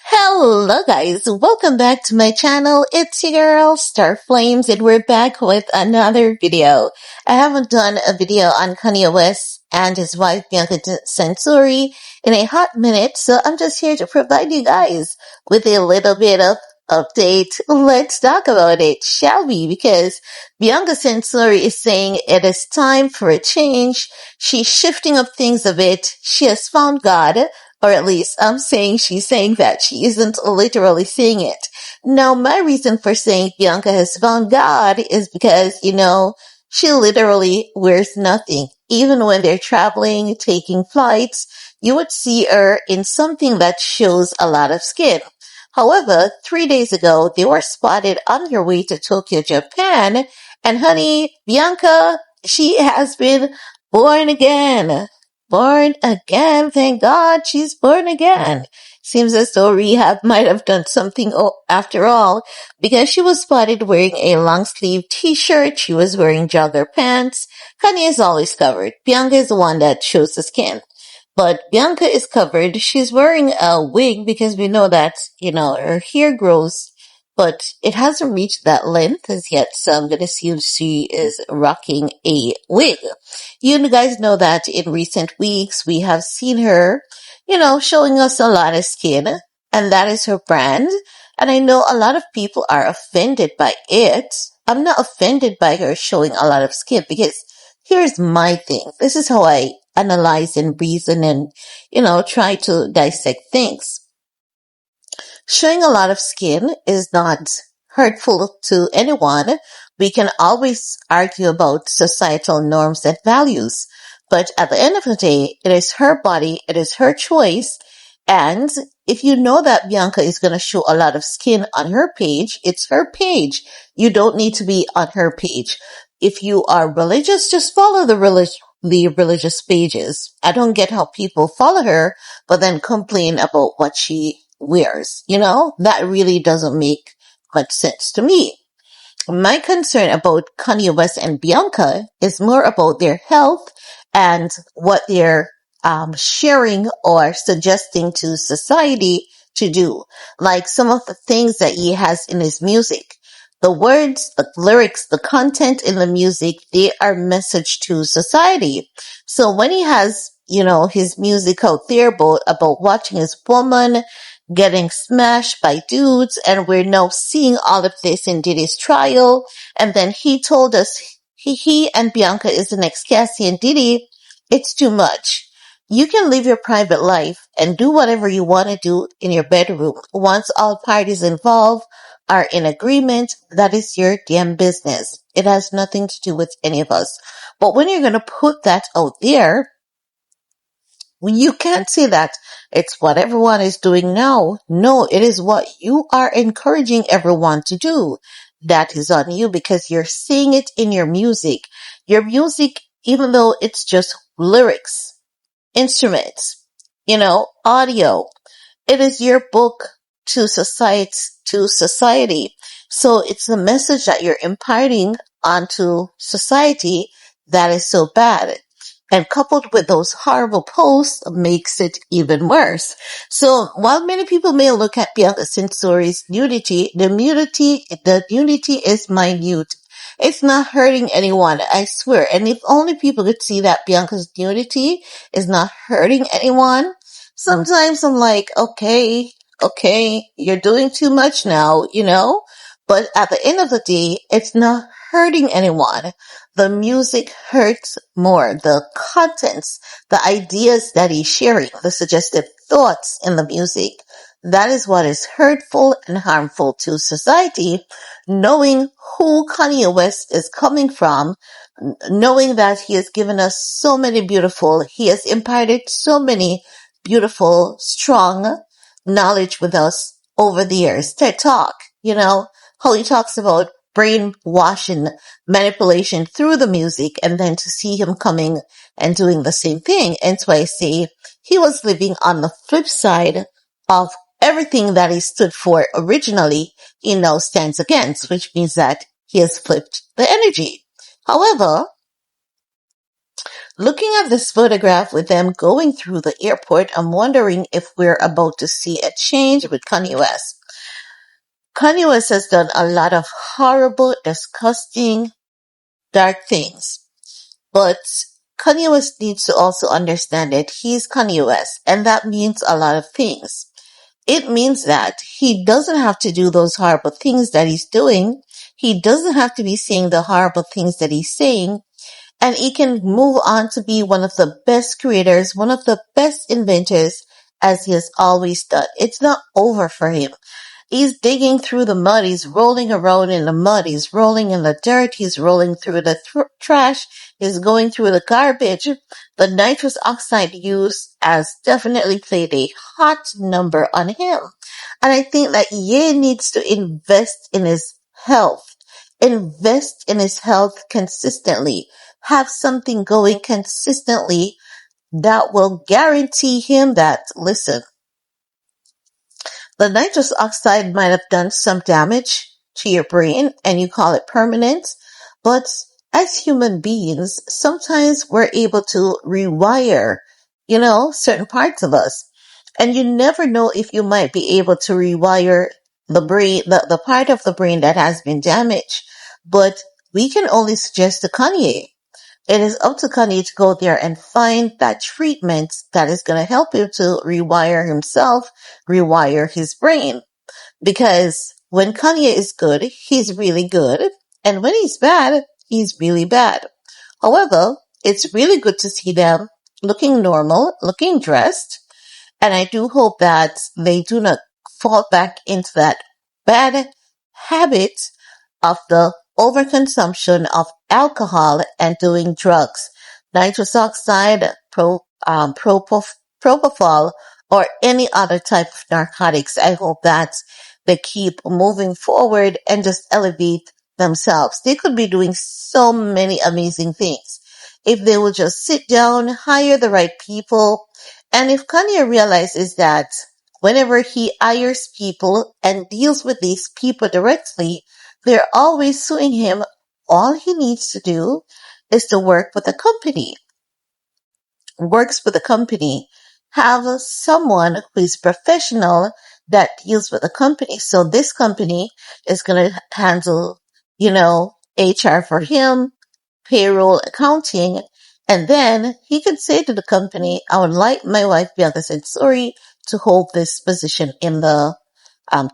Hello guys, welcome back to my channel. It's your girl Star Flames and we're back with another video. I haven't done a video on Kanye West and his wife Bianca Censori in a hot minute, so I'm just here to provide you guys with a little bit of update. Let's talk about it, shall we? Because Bianca Censori is saying it is time for a change. She's shifting up things a bit. She has found God. Or at least I'm saying she's saying that. She isn't literally saying it. Now, my reason for saying Bianca has found God is because, she literally wears nothing. Even when they're traveling, taking flights, you would see her in something that shows a lot of skin. However, 3 days ago, they were spotted on their way to Tokyo, Japan. And honey, Bianca, she has been born again. Born again. Thank God she's born again. Seems as though rehab might have done something after all, because she was spotted wearing a long sleeve t-shirt. She was wearing jogger pants. Kanye is always covered. Bianca is the one that shows the skin. But Bianca is covered. She's wearing a wig because we know that, her hair grows, but it hasn't reached that length as yet. So I'm going to assume she is rocking a wig. You guys know that in recent weeks, we have seen her, showing us a lot of skin, and that is her brand. And I know a lot of people are offended by it. I'm not offended by her showing a lot of skin because here's my thing. This is how I analyze and reason and, try to dissect things. Showing a lot of skin is not hurtful to anyone. We can always argue about societal norms and values. But at the end of the day, it is her body, it is her choice. And if you know that Bianca is going to show a lot of skin on her page, it's her page. You don't need to be on her page. If you are religious, just follow the religious pages. I don't get how people follow her, but then complain about what she wears. That really doesn't make much sense to me. My concern about Kanye West and Bianca is more about their health and what they're sharing or suggesting to society to do. Like some of the things that he has in his music. The words, the lyrics, the content in the music, they are message to society. So when he has, his music out there about watching his woman getting smashed by dudes, and we're now seeing all of this in Diddy's trial, and then he told us he and Bianca is the next Cassie and Diddy, it's too much. You can live your private life and do whatever you want to do in your bedroom. Once all parties involved are in agreement, that is your damn business. It has nothing to do with any of us. But when you're going to put that out there, you can't say that it's what everyone is doing now. No, it is what you are encouraging everyone to do. That is on you because you're seeing it in your music. Your music, even though it's just lyrics, instruments, audio, it is your book to society. So it's the message that you're imparting onto society that is so bad. And coupled with those horrible posts makes it even worse. So while many people may look at Bianca Censori's nudity, the nudity is minute. It's not hurting anyone, I swear. And if only people could see that Bianca's nudity is not hurting anyone, sometimes I'm like, okay, you're doing too much now, But at the end of the day, it's not hurting anyone. The music hurts more. The contents, the ideas that he's sharing, the suggestive thoughts in the music, that is what is hurtful and harmful to society. Knowing who Kanye West is coming from, knowing that he has given us he has imparted so many beautiful, strong knowledge with us over the years. TED Talk, how he talks about brainwashing, manipulation through the music, and then to see him coming and doing the same thing. And so I say he was living on the flip side of everything that he stood for originally, he now stands against, which means that he has flipped the energy. However, Looking at this photograph with them going through the airport, I'm wondering if we're about to see a change with Kanye West. Kanye West has done a lot of horrible, disgusting, dark things. But Kanye West needs to also understand that he's Kanye West, and that means a lot of things. It means that he doesn't have to do those horrible things that he's doing. He doesn't have to be saying the horrible things that he's saying. And he can move on to be one of the best creators, one of the best inventors, as he has always done. It's not over for him. He's digging through the mud. He's rolling around in the mud. He's rolling in the dirt. He's rolling through the trash. He's going through the garbage. The nitrous oxide use has definitely played a hot number on him. And I think that Ye needs to invest in his health. Invest in his health consistently. Have something going consistently that will guarantee him that, listen, the nitrous oxide might have done some damage to your brain and you call it permanent, but as human beings, sometimes we're able to rewire, certain parts of us. And you never know if you might be able to rewire the brain, the part of the brain that has been damaged. But we can only suggest to Kanye. It is up to Kanye to go there and find that treatment that is going to help him to rewire himself, rewire his brain. Because when Kanye is good, he's really good. And when he's bad, he's really bad. However, it's really good to see them looking normal, looking dressed. And I do hope that they do not fall back into that bad habit of the overconsumption of alcohol and doing drugs, nitrous oxide, propofol, or any other type of narcotics. I hope that they keep moving forward and just elevate themselves. They could be doing so many amazing things if they would just sit down, hire the right people, and if Kanye realizes that whenever he hires people and deals with these people directly, they're always suing him. All he needs to do is to work with a company, works with a company, have someone who is professional that deals with a company. So this company is going to handle, HR for him, payroll, accounting, and then he could say to the company, I would like my wife, Bianca Censori, to hold this position in the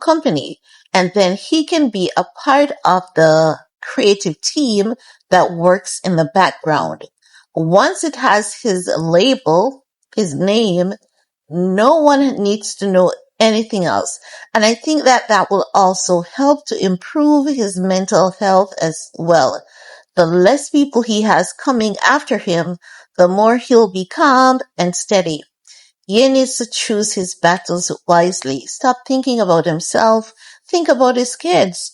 company. And then he can be a part of the creative team that works in the background. Once it has his label, his name, no one needs to know anything else. And I think that that will also help to improve his mental health as well. The less people he has coming after him, the more he'll be calm and steady. He needs to choose his battles wisely. Stop thinking about himself. Think about his kids,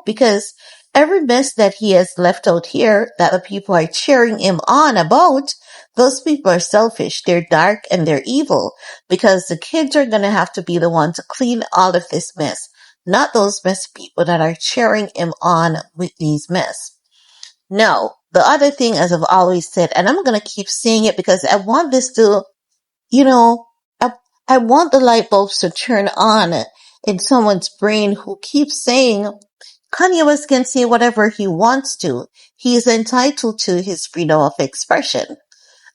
because every mess that he has left out here that the people are cheering him on about, those people are selfish. They're dark and they're evil because the kids are going to have to be the one to clean all of this mess, not those mess people that are cheering him on with these mess. Now, the other thing, as I've always said, and I'm going to keep saying it because I want this to, I want the light bulbs to turn on in someone's brain who keeps saying, Kanye West can say whatever he wants to. He is entitled to his freedom of expression.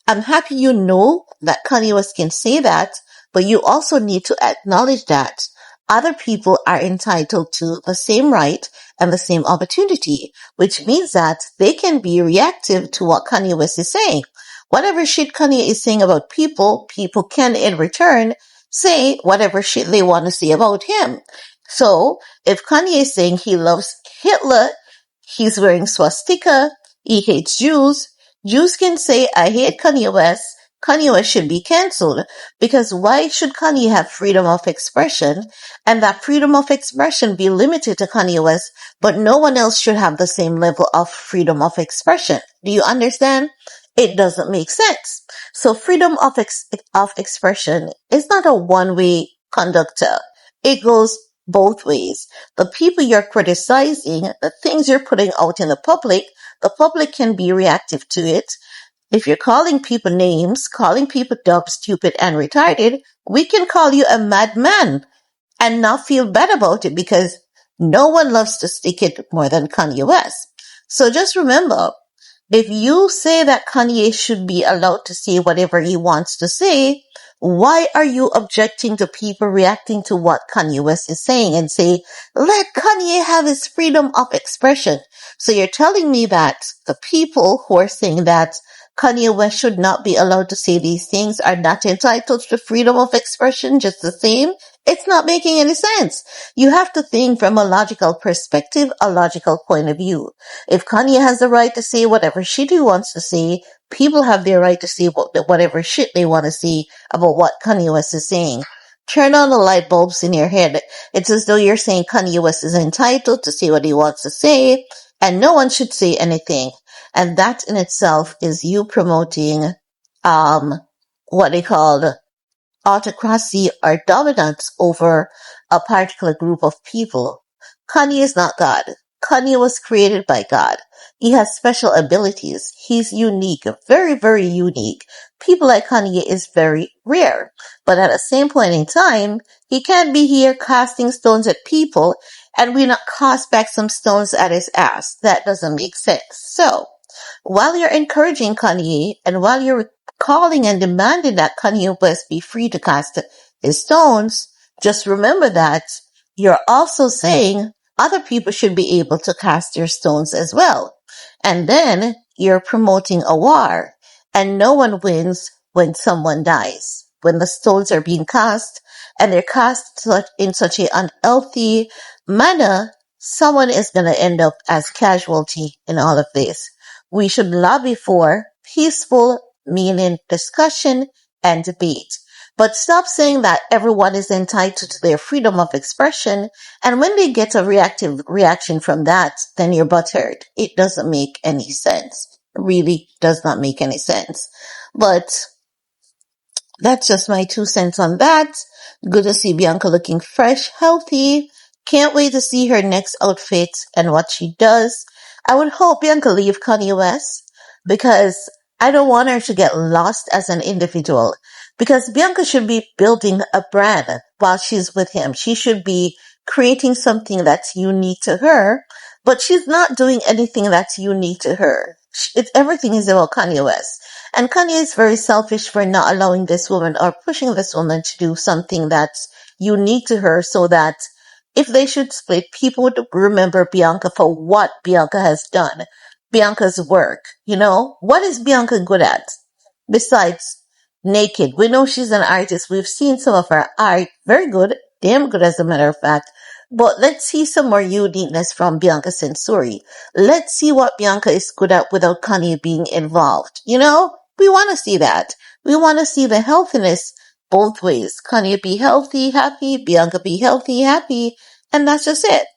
I'm happy you know that Kanye West can say that, but you also need to acknowledge that other people are entitled to the same right and the same opportunity, which means that they can be reactive to what Kanye West is saying. Whatever shit Kanye is saying about people, people can in return say whatever shit they want to say about him. So if Kanye is saying he loves Hitler, he's wearing swastika, he hates Jews, Jews can say, I hate Kanye West. Kanye West should be cancelled because why should Kanye have freedom of expression and that freedom of expression be limited to Kanye West, but no one else should have the same level of freedom of expression? Do you understand? It doesn't make sense. So freedom of expression is not a one-way conductor. It goes both ways. The people you're criticizing, the things you're putting out in the public can be reactive to it. If you're calling people names, calling people dumb, stupid, and retarded, we can call you a madman and not feel bad about it because no one loves to stick it more than Kanye West. So just remember, if you say that Kanye should be allowed to say whatever he wants to say, why are you objecting to people reacting to what Kanye West is saying and say, let Kanye have his freedom of expression? So you're telling me that the people who are saying that Kanye West should not be allowed to say these things are not entitled to freedom of expression just the same? It's not making any sense. You have to think from a logical perspective, a logical point of view. If Kanye has the right to say whatever shit he wants to say, people have their right to say whatever shit they want to say about what Kanye West is saying. Turn on the light bulbs in your head. It's as though you're saying Kanye West is entitled to say what he wants to say, and no one should say anything. And that in itself is you promoting, what they call autocracy or dominance over a particular group of people. Kanye is not God. Kanye was created by God. He has special abilities. He's unique, very, very unique. People like Kanye is very rare. But at the same point in time, he can't be here casting stones at people and we not cast back some stones at his ass. That doesn't make sense. So, while you're encouraging Kanye and while you're calling and demanding that Kanye West be free to cast his stones, just remember that you're also saying other people should be able to cast their stones as well. And then you're promoting a war. And no one wins when someone dies. When the stones are being cast and they're cast in such an unhealthy manner, someone is going to end up as casualty in all of this. We should lobby for peaceful, meaning discussion and debate. But stop saying that everyone is entitled to their freedom of expression, and when they get a reactive reaction from that, then you're butthurt. It doesn't make any sense. It really does not make any sense. But that's just my 2 cents on that. Good to see Bianca looking fresh, healthy. Can't wait to see her next outfit and what she does. I would hope Bianca leave Kanye West because I don't want her to get lost as an individual. Because Bianca should be building a brand while she's with him. She should be creating something that's unique to her, but she's not doing anything that's unique to her. Everything is about Kanye West. And Kanye is very selfish for not allowing this woman or pushing this woman to do something that's unique to her so that if they should split, people would remember Bianca for what Bianca has done. Bianca's work. You know, what is Bianca good at? Besides naked. We know she's an artist. We've seen some of her art. Very good. Damn good as a matter of fact. But let's see some more uniqueness from Bianca Censori. Let's see what Bianca is good at without Kanye being involved. You know, we want to see that. We want to see the healthiness both ways. Kanye be healthy, happy. Bianca be healthy, happy. And that's just it.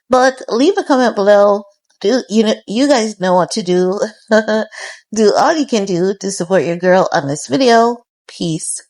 But leave a comment below. You guys know what to do. Do all you can do to support your girl on this video. Peace.